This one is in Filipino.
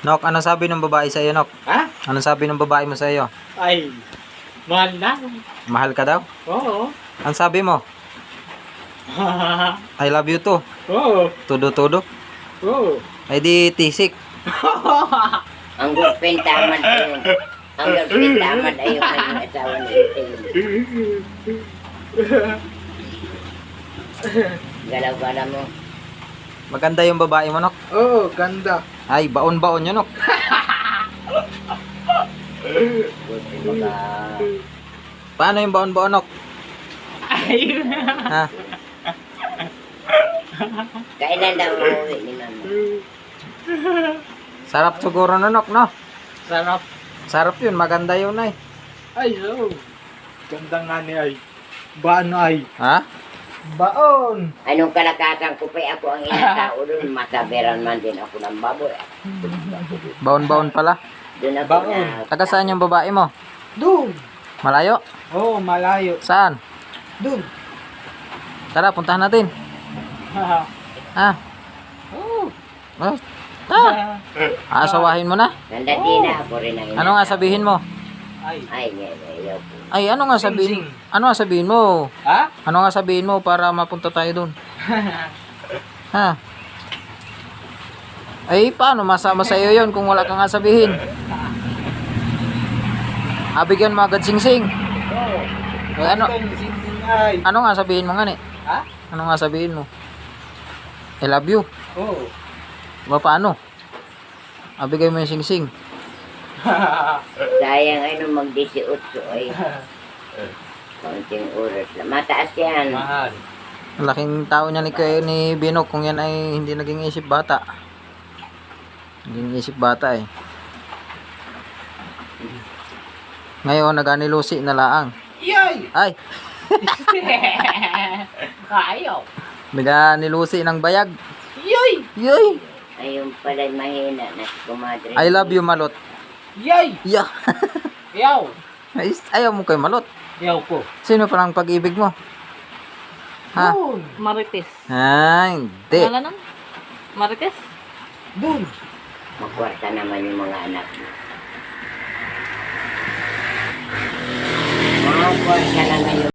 Nok, ano sabi ng babae sa iyo, Nok? Ha? Ano sabi ng babae mo sa iyo? Ay, mahal na. Mahal ka daw? Oo. Ang sabi mo? I love you too. Oo. Tudo-tudo. Oo. Ay di tisik. Ang girlfriend tamad ayun. Ang girlfriend tamad ayun kanyang asawa ni Itin. Galaw-galaw mo. Maganda yung babae mo, Nok. Oo, ganda. Ay, baon-baon yun, Nok. Buti mga... Paano yung baon-baon, Nok? Ay. Ha? Kailan daw uuwi ni Mama? Sarap siguro no, Nok, no? Sarap. Sarap yun, maganda yun, ay. Ay, oo. Ganda nga ni ay. Baano ay. Ha? Baon. Anong kalakasan ko pa ako ang inatao doon. Masaberan man din ako ng baboy. Baon-baon pala. Doon ako Baon. na... Taga saan yung babae mo? Doon. Malayo? Oo, malayo. Saan? Doon. Tara, puntahan natin. Ha? Oo. Oh. Ah, aasawahin mo na? Nandadina ako rin ang inatao. Ano nga sabihin mo? Ay. Ay, ayaw ko. Ay, ano nga sabihin? Ano nga sabihin mo? Ha? Ano nga sabihin mo para mapunta tayo doon? Ha? Ay, paano masama sa iyo yun kung wala kang nga sabihin? Bigyan mo agad sing-sing. Oo. Ay, ano? Ay. Ano nga sabihin mo nga ni? Ha? Ano nga sabihin mo? I love you. Oo. Ba paano? Bigay mo yung sing-sing. Sayang ay nung mag-18 ay. Kaunting oras lang. Mataas yan. Mahal. Ang laking tao niya ni Binok kung yan ay hindi naging isip bata. Naging isip bata eh. Ngayon naganilusi na laang. Yay! Ay, Ayaw. naganilusi ng bayag. Yay! Yoy! Ayun pala mahina na si kumadre. I love you, Malot. Yay! Yeah. Yaw! Ayaw mo kay Malot. Yaw ko. Sino parang pag-ibig mo? Ha? Doon. Marites. Hindi. Wala nang? Marites? Doon. Magkwarta naman yung mga anak mo. Magkwarta naman yung